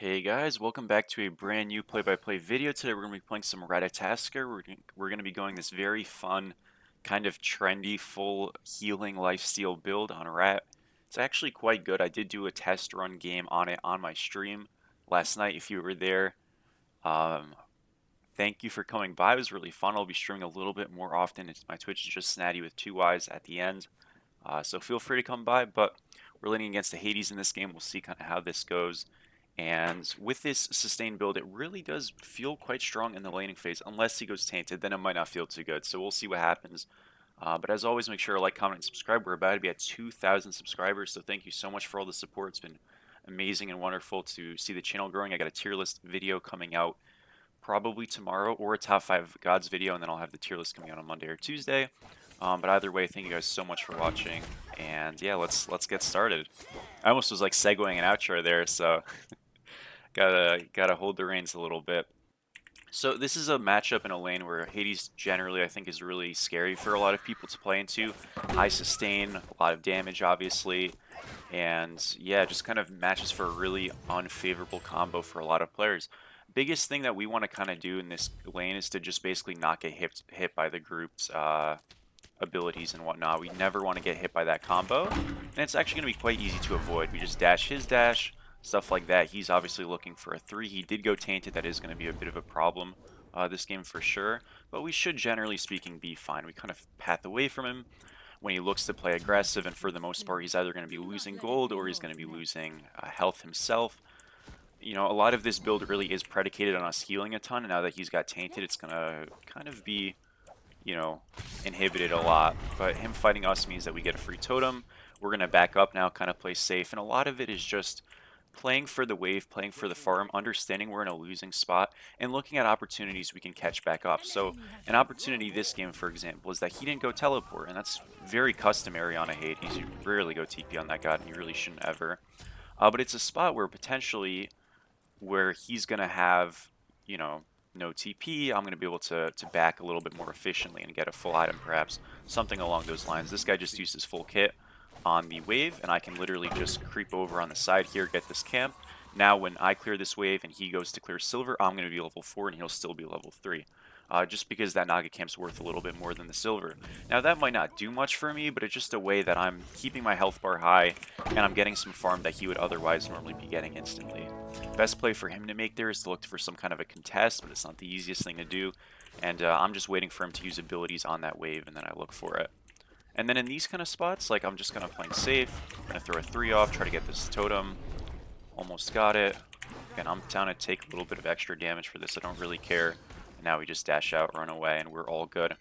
Hey guys, welcome back to a brand new play-by-play video. Today we're going to be playing some Ratatoskr. We're going to be going this very fun, kind of trendy, full healing lifesteal build on Rat. It's actually quite good. I did do a test run game on it on my stream last night if you were there. Um, Thank you for coming by. It was really fun. I'll be streaming a little bit more often. My Twitch is just Snatty with two Y's at the end. So feel free to come by, but we're leaning against the Hades in this game. We'll see kind of how this goes. And with this sustained build, it really does feel quite strong in the laning phase. Unless he goes tainted, then it might not feel too good. So we'll see what happens. But as always, make sure to like, comment, and subscribe. We're about to be at 2,000 subscribers, so thank you so much for all the support. It's been amazing and wonderful to see the channel growing. I got a tier list video coming out probably tomorrow, or a top 5 gods video, and then I'll have the tier list coming out on Monday or Tuesday. But either way, thank you guys so much for watching, and yeah, let's get started. I almost was like segueing an outro there, so gotta hold the reins a little bit. So this is a matchup in a lane where Hades generally I think is really scary for a lot of people to play into. High sustain, a lot of damage obviously, and yeah, just kind of matches for a really unfavorable combo for a lot of players. Biggest thing that we want to kind of do in this lane is to just basically not get hit by the group's abilities and whatnot. We never want to get hit by that combo, and it's actually going to be quite easy to avoid. We just dash his dash, stuff like that. He's obviously looking for a 3. He did go tainted. That is going to be a bit of a problem this game for sure, but we should generally speaking be fine. We kind of path away from him when he looks to play aggressive, and for the most part he's either going to be losing gold or he's going to be losing health himself. You know, a lot of this build really is predicated on us healing a ton, and now that he's got tainted, it's going to kind of be, you know, inhibited a lot. But him fighting us means that we get a free totem. We're going to back up now, kind of play safe, and a lot of it is just playing for the wave, playing for the farm, understanding we're in a losing spot, and looking at opportunities we can catch back up. So an opportunity this game, for example, is that he didn't go teleport, and that's very customary on a Hades. You rarely go TP on that god, and you really shouldn't ever. But it's a spot where potentially where he's going to have, you know, no TP, I'm going to be able to back a little bit more efficiently and get a full item, perhaps. Something along those lines. This guy just used his full kit on the wave, and I can literally just creep over on the side here, get this camp. Now when I clear this wave and he goes to clear silver, I'm going to be level 4 and he'll still be level 3. Just because that Naga camp's worth a little bit more than the silver. Now that might not do much for me, but it's just a way that I'm keeping my health bar high, and I'm getting some farm that he would otherwise normally be getting instantly. Best play for him to make there is to look for some kind of a contest, but it's not the easiest thing to do, and I'm just waiting for him to use abilities on that wave, and then I look for it. And then in these kind of spots, like I'm just kind of playing safe, I'm going to throw a 3 off, try to get this totem, almost got it. Again, I'm down to take a little bit of extra damage for this, I don't really care. And now we just dash out, run away, and we're all good.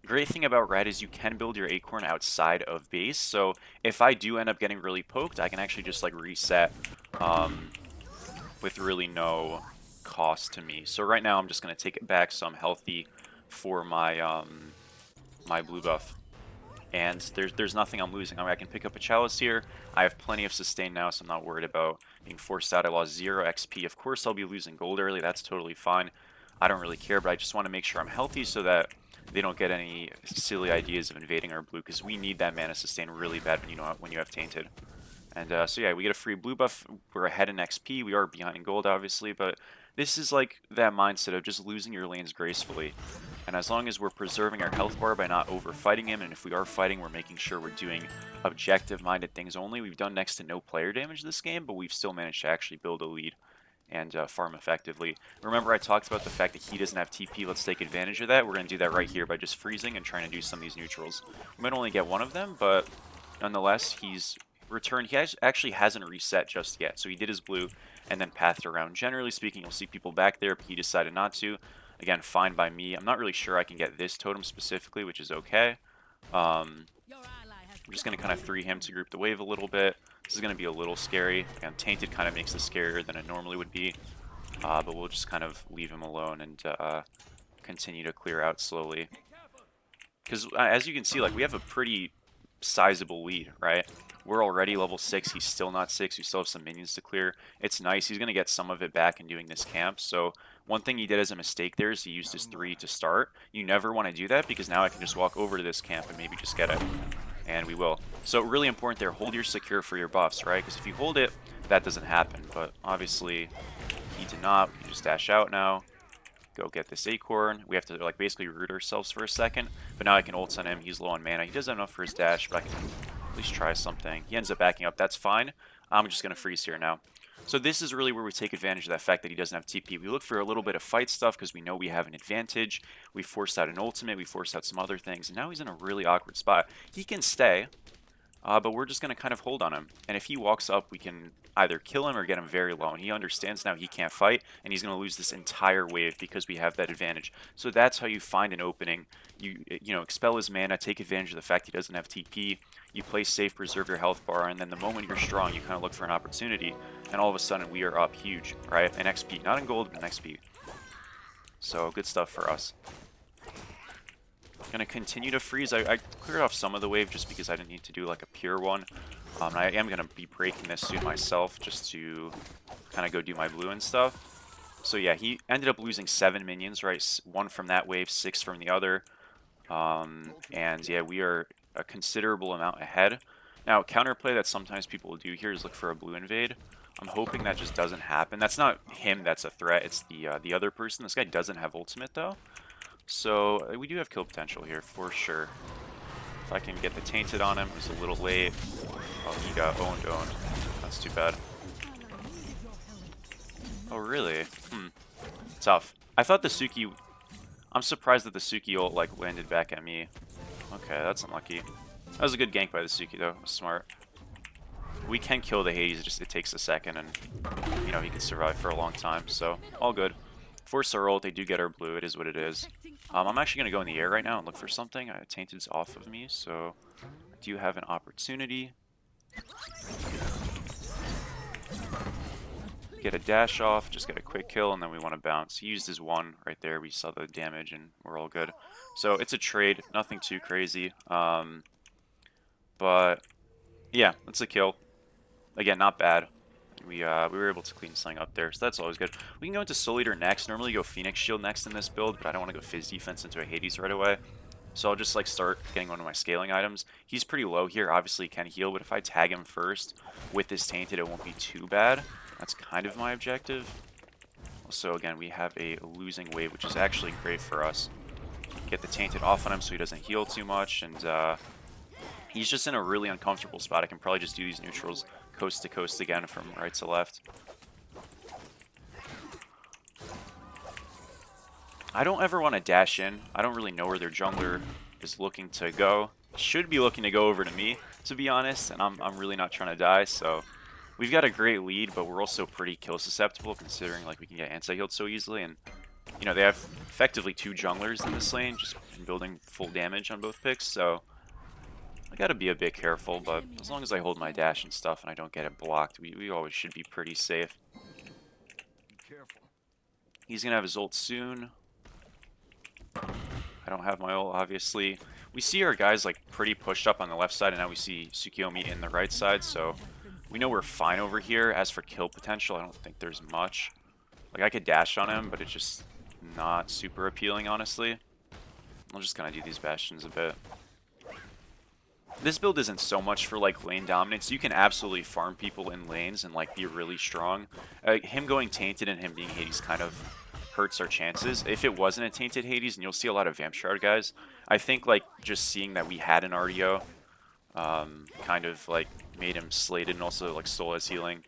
Great thing about Red is you can build your acorn outside of base, so if I do end up getting really poked, I can actually just like reset with really no cost to me. So right now I'm just going to take it back so I'm healthy for my my blue buff. And there's nothing I'm losing. I mean, I can pick up a chalice here. I have plenty of sustain now, so I'm not worried about being forced out. I lost 0 XP. Of course I'll be losing gold early. That's totally fine. I don't really care, but I just want to make sure I'm healthy so that they don't get any silly ideas of invading our blue, because we need that mana sustain really bad when you have tainted. And so yeah, we get a free blue buff. We're ahead in XP. We are behind in gold, obviously, but this is like that mindset of just losing your lanes gracefully. And as long as we're preserving our health bar by not over-fighting him, and if we are fighting, we're making sure we're doing objective-minded things only. We've done next to no player damage this game, but we've still managed to actually build a lead and farm effectively. Remember I talked about the fact that he doesn't have TP. Let's take advantage of that. We're going to do that right here by just freezing and trying to do some of these neutrals. We might only get one of them, but nonetheless, he's returned. He actually hasn't reset just yet, so he did his blue and then pathed around. Generally speaking, you'll see people back there, but he decided not to. Again, fine by me. I'm not really sure I can get this totem specifically, which is okay. I'm just going to kind of 3 him to group the wave a little bit. This is going to be a little scary. Again, Tainted kind of makes this scarier than it normally would be. But we'll just kind of leave him alone and continue to clear out slowly. Because as you can see, like, we have a pretty sizable lead, right? We're already level 6. He's still not 6. We still have some minions to clear. It's nice. He's going to get some of it back in doing this camp. So one thing he did as a mistake there is he used his 3 to start. You never want to do that, because now I can just walk over to this camp and maybe just get it. And we will. So really important there, hold your secure for your buffs, right? Because if you hold it, that doesn't happen. But obviously, He did not. We can just dash out now. Go get this acorn. We have to like basically root ourselves for a second. But now I can ult on him. He's low on mana. He doesn't have enough for his dash, but I can at least try something. He ends up backing up. That's fine. I'm just going to freeze here now. So this is really where we take advantage of that fact that he doesn't have TP. We look for a little bit of fight stuff because we know we have an advantage. We forced out an ultimate. We forced out some other things. And now he's in a really awkward spot. He can stay. But we're just going to kind of hold on him. And if he walks up, we can either kill him or get him very low. And he understands now he can't fight, and he's going to lose this entire wave because we have that advantage. So that's how you find an opening. You know, expel his mana, take advantage of the fact he doesn't have TP. You play safe, preserve your health bar, and then the moment you're strong, you kind of look for an opportunity. And all of a sudden, we are up huge, right? In XP. Not in gold, but in XP. So good stuff for us. Gonna continue to freeze. I cleared off some of the wave just because I didn't need to do like a pure one. I am gonna be breaking this soon myself just to kind of go do my blue and stuff. So yeah, he ended up losing 7 minions, right? 1 from that wave, 6 from the other. And yeah, we are a considerable amount ahead. Now, counterplay that sometimes people will do here is look for a blue invade. I'm hoping that just doesn't happen. That's not him that's a threat, it's the other person. This guy doesn't have ultimate though. So we do have kill potential here for sure. If I can get the tainted on him, he's a little late. Oh, he got owned. That's too bad. Oh, really? Tough. I thought the Suki... I'm surprised that the Suki ult, like, landed back at me. Okay, that's unlucky. That was a good gank by the Suki, though. Smart. We can kill the Hades, just it takes a second, and, you know, he can survive for a long time, so all good. Force our ult, they do get our blue, it is what it is. I'm actually going to go in the air right now and look for something. Tainted's off of me, so I do have an opportunity. Get a dash off, just get a quick kill, and then we want to bounce. He used his 1 right there, we saw the damage, and we're all good. So it's a trade, nothing too crazy. But yeah, it's a kill. Again, not bad. We were able to clean something up there, so that's always good. We can go into Soul Eater next. Normally go Phoenix Shield next in this build, but I don't want to go Fizz Defense into a Hades right away. So I'll just like start getting one of my scaling items. He's pretty low here, obviously he can heal, but if I tag him first with this Tainted, it won't be too bad. That's kind of my objective. Also, again, we have a losing wave, which is actually great for us. Get the Tainted off on him so he doesn't heal too much, and he's just in a really uncomfortable spot. I can probably just do these neutrals coast to coast again from right to left. I don't ever want to dash in. I don't really know where their jungler is looking to go. Should be looking to go over to me, to be honest, and I'm really not trying to die, so we've got a great lead, but we're also pretty kill susceptible considering like we can get anti-healed so easily, and you know, they have effectively 2 junglers in this lane, just building full damage on both picks, so I gotta be a bit careful, but as long as I hold my dash and stuff and I don't get it blocked, we always should be pretty safe. He's gonna have his ult soon. I don't have my ult, obviously. We see our guys like pretty pushed up on the left side, and now we see Tsukiyomi in the right side, so we know we're fine over here. As for kill potential, I don't think there's much. Like, I could dash on him, but it's just not super appealing, honestly. I'll just kind of do these bastions a bit. This build isn't so much for like lane dominance. You can absolutely farm people in lanes and like be really strong. Him going Tainted and him being Hades kind of hurts our chances. If it wasn't a Tainted Hades, and you'll see a lot of Vamp Shroud guys, I think like just seeing that we had an RDO kind of like made him slated, and also like Soul as healing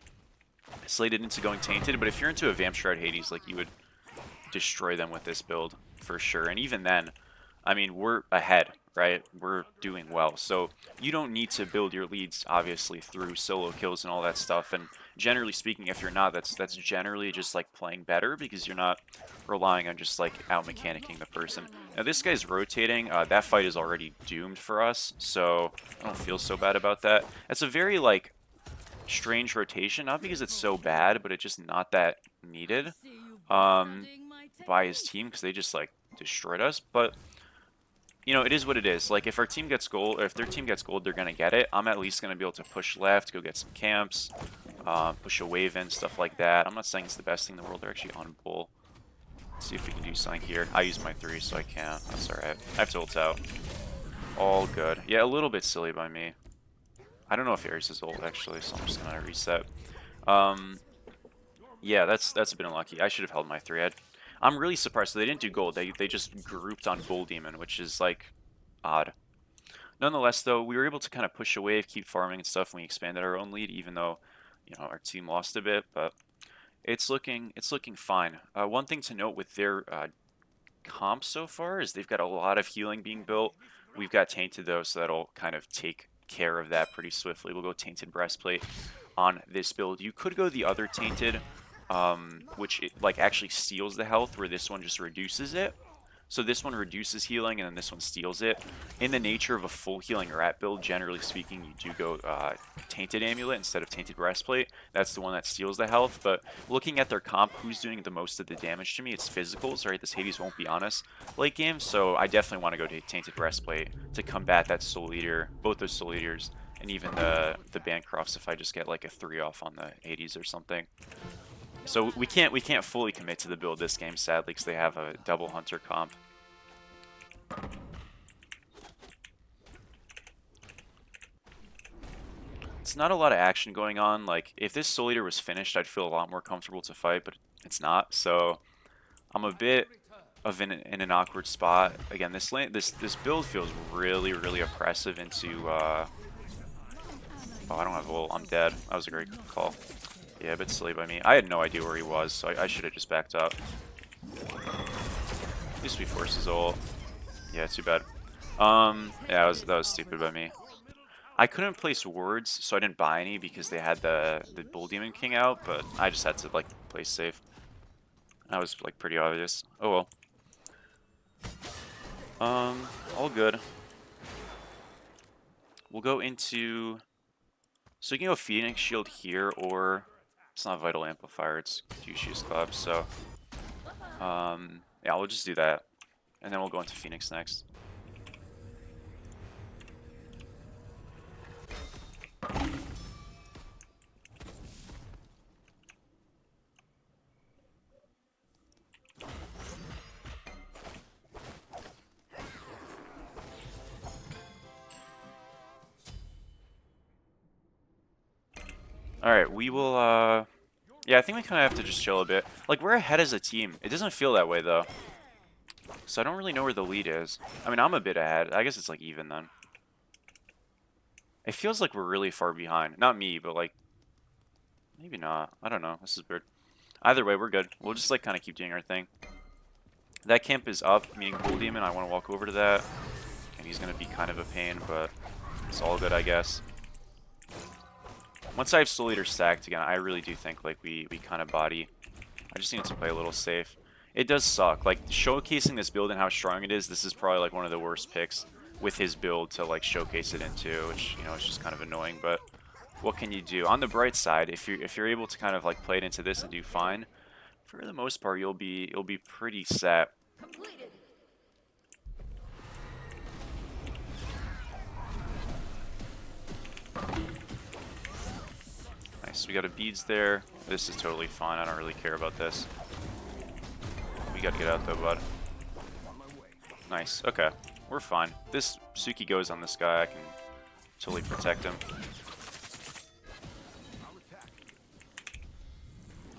slated into going Tainted. But if you're into a Vamp Shroud Hades, like you would destroy them with this build for sure. And even then, I mean, we're ahead, right? We're doing well. So you don't need to build your leads, obviously, through solo kills and all that stuff. And generally speaking, if you're not, that's generally just like playing better because you're not relying on just like out-mechanicking the person. Now this guy's rotating. That fight is already doomed for us, so I don't feel so bad about that. That's a very like strange rotation, not because it's so bad, but it's just not that needed by his team because they just like destroyed us. But you know, it is what it is. Like, if our team gets gold, or if their team gets gold, they're going to get it. I'm at least going to be able to push left, go get some camps, push a wave in, stuff like that. I'm not saying it's the best thing in the world. They're actually on bull. Let's see if we can do something here. I used my 3, so I can't. That's alright. I have to ult out. All good. Yeah, a little bit silly by me. I don't know if Ares is ult, actually, so I'm just going to reset. Yeah, that's a bit unlucky. I should have held my 3. I'm really surprised. So they didn't do gold. They just grouped on Bull Demon, which is like odd. Nonetheless, though, we were able to kind of push a wave, keep farming and stuff, and we expanded our own lead, even though, you know, our team lost a bit. But it's looking fine. One thing to note with their comp so far is they've got a lot of healing being built. We've got Tainted though, so that'll kind of take care of that pretty swiftly. We'll go Tainted Breastplate on this build. You could go the other Tainted, which like actually steals the health, where this one just reduces it. So this one reduces healing, and then this one steals it. In the nature of a full healing rat build, generally speaking, you do go Tainted Amulet instead of Tainted Breastplate. That's the one that steals the health. But looking at their comp, who's doing the most of the damage to me? It's physicals, right? This Hades won't be on us late game, so I definitely want to go to Tainted Breastplate to combat that Soul Eater, both those Soul Eaters, and even the Bancrofts if I just get like a 3 off on the Hades or something. So we can't fully commit to the build this game, sadly, because they have a double hunter comp. It's not a lot of action going on. Like, if this Soul Eater was finished, I'd feel a lot more comfortable to fight, but it's not. So I'm a bit of in an awkward spot. Again, this build feels really oppressive into. Oh, I don't have ult. I'm dead. That was a great call. Yeah, a bit silly by me. I had no idea where he was, so I should have just backed up. At least we forced his ult. Yeah, too bad. Yeah, that was stupid by me. I couldn't place wards, so I didn't buy any because they had the Bull Demon King out, but I just had to like play safe. That was like pretty obvious. Oh well. All good. We'll go into. So you can go Phoenix Shield here, or it's not Vital Amplifier, it's Jushi's Club. So, yeah, we'll just do that, and then we'll go into Phoenix next. Alright, we will, yeah, I think we kind of have to just chill a bit. Like, we're ahead as a team. It doesn't feel that way, though. So I don't really know where the lead is. I mean, I'm a bit ahead. I guess it's, like, even then. It feels like we're really far behind. Not me, but, like, maybe not. I don't know. This is weird. Either way, we're good. We'll just, like, kind of keep doing our thing. That camp is up, meaning Bull Demon. I want to walk over to that. And he's going to be kind of a pain, but it's all good, I guess. Once I have Soul Eater stacked again, I really do think like we kind of body. I just need to play a little safe. It does suck. Like, showcasing this build and how strong it is, this is probably like one of the worst picks with his build to like showcase it into, which, you know, is just kind of annoying, but what can you do? On the bright side, if you're able to kind of like play it into this and do fine, for the most part you'll be pretty set. Nice, we got a beads there. This is totally fine. I don't really care about this. We gotta get out though, bud. Nice. Okay, we're fine. This Suki goes on this guy. I can totally protect him.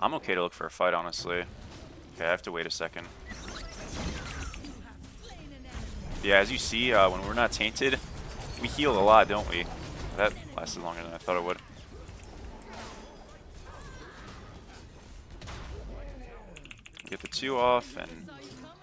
I'm okay to look for a fight, honestly. Okay, I have to wait a second. Yeah, as you see, when we're not tainted, we heal a lot, don't we? That lasted longer than I thought it would. Get the 2 off, and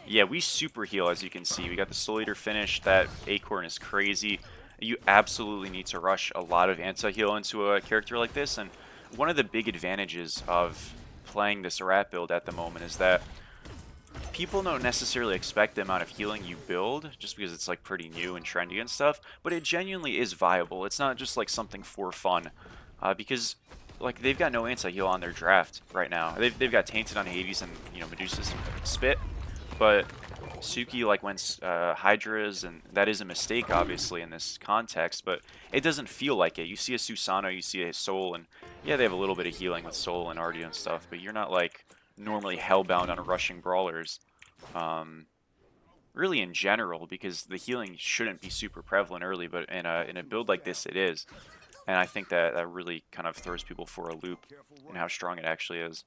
yeah, we super heal, as you can see. We got the Soul Eater finished. That Acorn is crazy. You absolutely need to rush a lot of anti-heal into a character like this, and one of the big advantages of playing this rat build at the moment is that people don't necessarily expect the amount of healing you build, just because it's like pretty new and trendy and stuff, but it genuinely is viable. It's not just like something for fun, because like they've got no anti-heal on their draft right now. They've got Tainted on Hades and, you know, Medusa's Spit, but Suki like went Hydras, and that is a mistake obviously in this context, but it doesn't feel like it. You see a Susano, you see a Soul, and yeah, they have a little bit of healing with Soul and Ardio and stuff, but you're not like normally hellbound on rushing brawlers. Really in general, because the healing shouldn't be super prevalent early, but in a build like this it is. And I think that that really kind of throws people for a loop in how strong it actually is.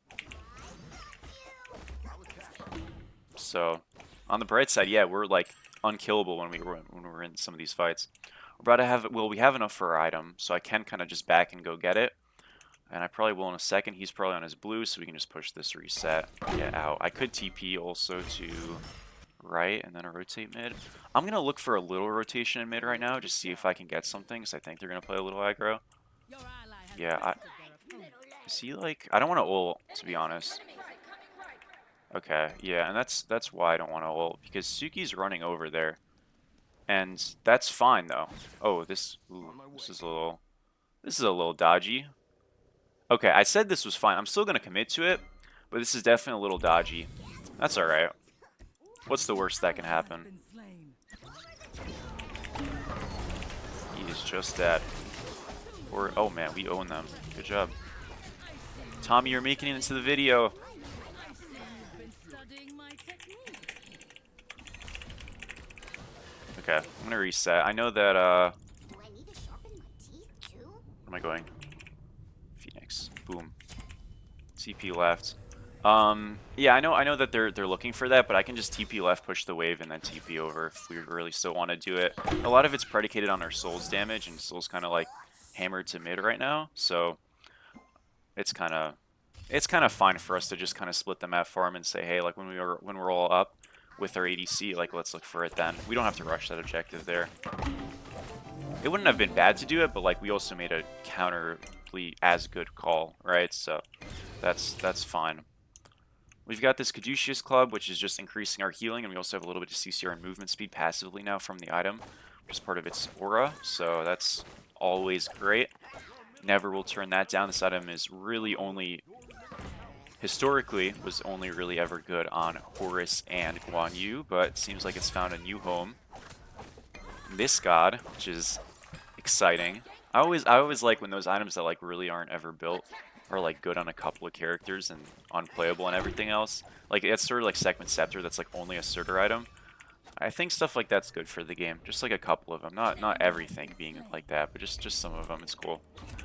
So, on the bright side, yeah, we're like unkillable when we're in some of these fights. We're about to have, well, we have enough for our item, so I can kind of just back and go get it. And I probably will in a second. He's probably on his blue, so we can just push this reset, get out. I could TP also to right and then a rotate mid. I'm going to look for a little rotation in mid right now, just see if I can get something, because I think they're going to play a little aggro. Yeah, is he like, I don't want to ult, to be honest. Okay, yeah, and that's why I don't want to ult, because Suki's running over there. And that's fine though. Oh, this is a little dodgy. Okay, I said this was fine. I'm still gonna commit to it, but this is definitely a little dodgy. That's alright. What's the worst that can happen? He is just dead. Or oh man, we own them. Good job. Tommy, you're making it into the video. Okay, I'm gonna reset. I know that where am I going? Phoenix. Boom. TP left. Yeah, I know that they're looking for that, but I can just TP left, push the wave, and then TP over if we really still want to do it. A lot of it's predicated on our Soul's damage, and Soul's kind of like hammered to mid right now, so it's kind of fine for us to just kind of split the map farm and say, hey, like when we're all up with our ADC, like let's look for it then. We don't have to rush that objective there. It wouldn't have been bad to do it, but like we also made a counterly as good call, right? So that's fine. We've got this Caduceus Club, which is just increasing our healing, and we also have a little bit of CCR and movement speed passively now from the item, which is part of its aura, so that's always great. Never will turn that down. This item is really only, historically, was only really ever good on Horus and Guan Yu, but it seems like it's found a new home. This god, which is exciting. I always like when those items that like really aren't ever built are like good on a couple of characters and unplayable and everything else. Like it's sort of like Segment Scepter that's like only a Surtur item. I think stuff like that's good for the game. Just like a couple of them. Not everything being like that, but just some of them. It's cool.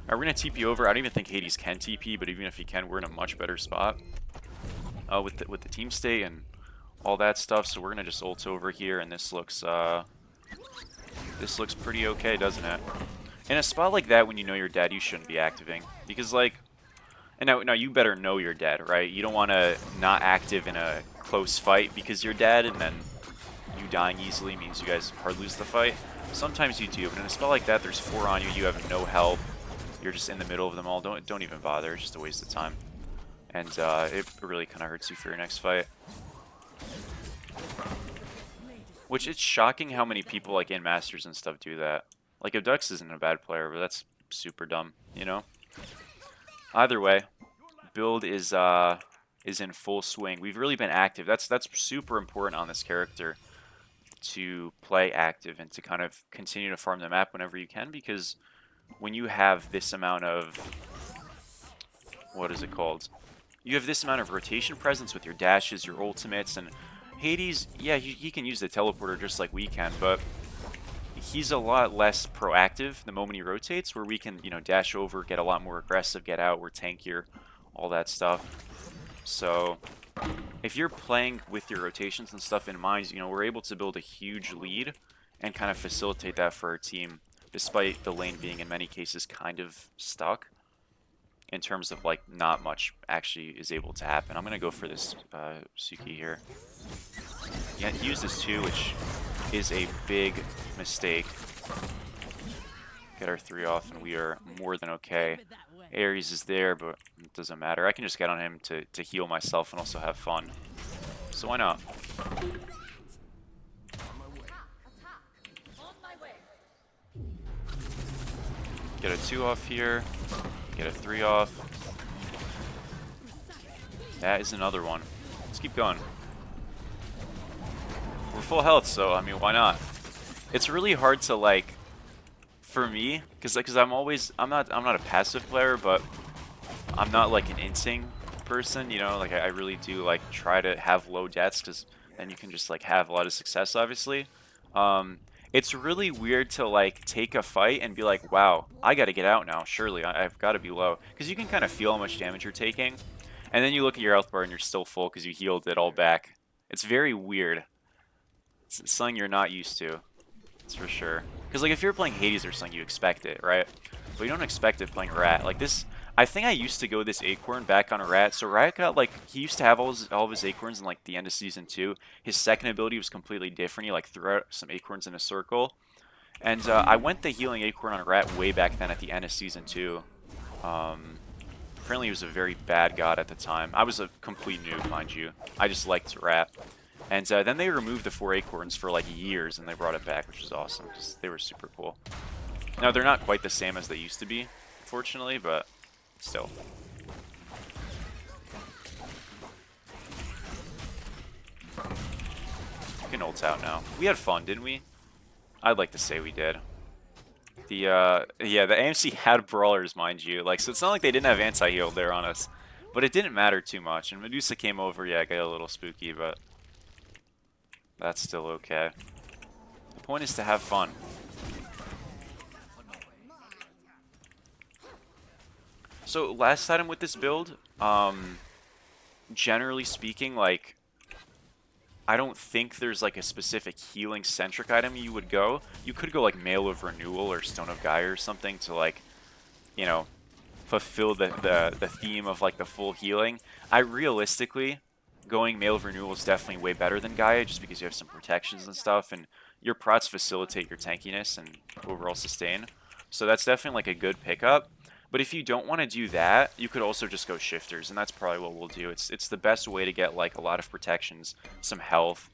Alright, we're gonna TP over. I don't even think Hades can TP, but even if he can, we're in a much better spot with the team state and all that stuff. So we're gonna just ult over here, and this looks pretty okay, doesn't it? In a spot like that, when you know you're dead, you shouldn't be activating, because like, and now you better know you're dead, right? You don't want to not active in a close fight because you're dead, and then you dying easily means you guys hard lose the fight. Sometimes you do, but in a spot like that, there's 4 on you, you have no help, you're just in the middle of them all. Don't even bother. It's just a waste of time, and it really kind of hurts you for your next fight. Which, it's shocking how many people like in Masters and stuff do that. Like, Abdux isn't a bad player, but that's super dumb, you know? Either way, build is in full swing. We've really been active. That's super important on this character, to play active and to kind of continue to farm the map whenever you can, because when you have this amount of, what is it called? You have this amount of rotation presence with your dashes, your ultimates, and Hades, yeah, he can use the teleporter just like we can, but he's a lot less proactive the moment he rotates, where we can, you know, dash over, get a lot more aggressive, get out, we're tankier, all that stuff. So if you're playing with your rotations and stuff in mind, you know, we're able to build a huge lead and kind of facilitate that for our team, despite the lane being in many cases kind of stuck in terms of like not much actually is able to happen. I'm gonna go for this Suki here. Yeah, he used this too, which is a big mistake. Get our 3 off, and we are more than okay. Ares is there, but it doesn't matter. I can just get on him to heal myself and also have fun. So why not? Get a 2 off here. Get a 3 off. That is another one. Let's keep going. We're full health, so I mean, why not? It's really hard to like, for me, because I'm not a passive player, but I'm not like an insing person, you know. Like I really do like try to have low deaths, because then you can just like have a lot of success, obviously. It's really weird to like take a fight and be like, wow, I gotta get out now, surely, I've gotta be low. Because you can kind of feel how much damage you're taking, and then you look at your health bar and you're still full because you healed it all back. It's very weird. It's something you're not used to, that's for sure. Because like if you're playing Hades or something, you expect it, right? But you don't expect it playing Rat. Like this, I think I used to go this Acorn back on a Rat. So Rat got like, he used to have all of his Acorns in like the end of Season 2. His second ability was completely different. He like threw out some Acorns in a circle. And I went the healing Acorn on Rat way back then at the end of Season 2. Apparently he was a very bad god at the time. I was a complete noob, mind you. I just liked Rat. And then they removed the 4 Acorns for like years, and they brought it back, which was awesome, because they were super cool. Now, they're not quite the same as they used to be, unfortunately, but still. We can ult out now. We had fun, didn't we? I'd like to say we did. Yeah, the AMC had brawlers, mind you. Like, so it's not like they didn't have anti-heal there on us. But it didn't matter too much. And Medusa came over, yeah, got a little spooky, but that's still okay. The point is to have fun. So last item with this build, generally speaking, like, I don't think there's like a specific healing centric item you would go. You could go like Mail of Renewal or Stone of Gaia or something to like, you know, fulfill the theme of like the full healing. I realistically, going Mail of Renewal is definitely way better than Gaia just because you have some protections and stuff, and your prots facilitate your tankiness and overall sustain. So that's definitely like a good pickup. But if you don't want to do that, you could also just go shifters, and that's probably what we'll do. It's the best way to get like a lot of protections, some health,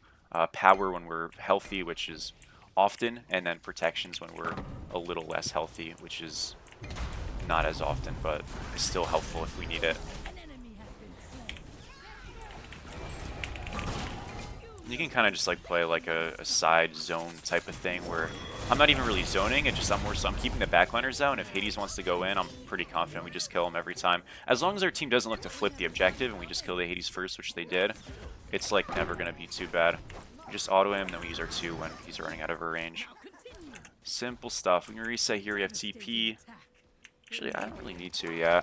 power when we're healthy, which is often, and then protections when we're a little less healthy, which is not as often, but is still helpful if we need it. You can kind of just like play like a side zone type of thing where I'm not even really zoning, it's just I'm keeping the backliners out, and if Hades wants to go in, I'm pretty confident we just kill him every time. As long as our team doesn't look to flip the objective and we just kill the Hades first, which they did, it's like never going to be too bad. We just auto him, then we use our 2 when he's running out of our range. Simple stuff. We can reset here, we have TP. Actually, I don't really need to, yeah.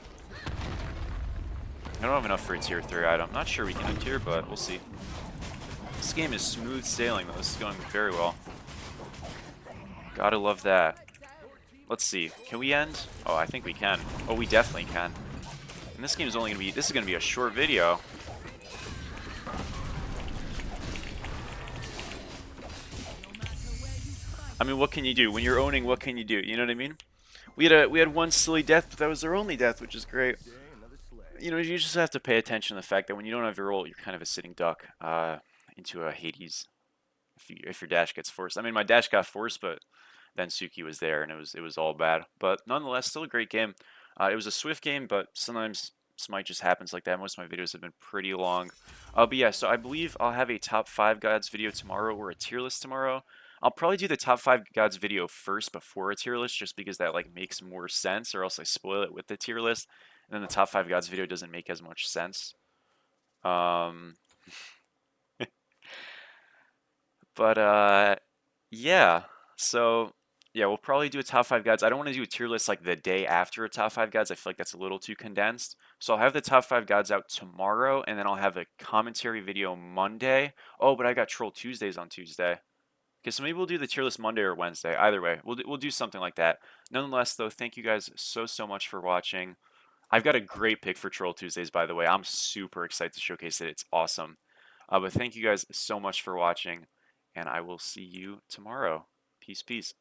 I don't have enough for a tier 3 item. Not sure we can end tier, but we'll see. This game is smooth sailing, though. This is going very well. Gotta love that. Let's see. Can we end? Oh, I think we can. Oh, we definitely can. And this game is only gonna be. This is gonna be a short video. I mean, what can you do when you're owning? What can you do? You know what I mean? We had one silly death, but that was our only death, which is great. You know, you just have to pay attention to the fact that when you don't have your ult, you're kind of a sitting duck into a Hades. If your dash gets forced, I mean, my dash got forced, but then Suki was there, and it was all bad. But nonetheless, still a great game. It was a swift game, but sometimes Smite just happens like that. Most of my videos have been pretty long. But yeah, so I believe I'll have a top 5 gods video tomorrow or a tier list tomorrow. I'll probably do the top 5 gods video first before a tier list, just because that like makes more sense, or else I spoil it with the tier list, and then the top 5 gods video doesn't make as much sense. But yeah. So yeah, we'll probably do a top 5 gods. I don't want to do a tier list like the day after a top 5 gods. I feel like that's a little too condensed. So I'll have the top 5 gods out tomorrow, and then I'll have a commentary video Monday. Oh, but I got Troll Tuesdays on Tuesday. Okay, so maybe we'll do the tier list Monday or Wednesday. Either way, we'll do something like that. Nonetheless, though, thank you guys so much for watching. I've got a great pick for Troll Tuesdays, by the way. I'm super excited to showcase it. It's awesome. But thank you guys so much for watching, and I will see you tomorrow. Peace, peace.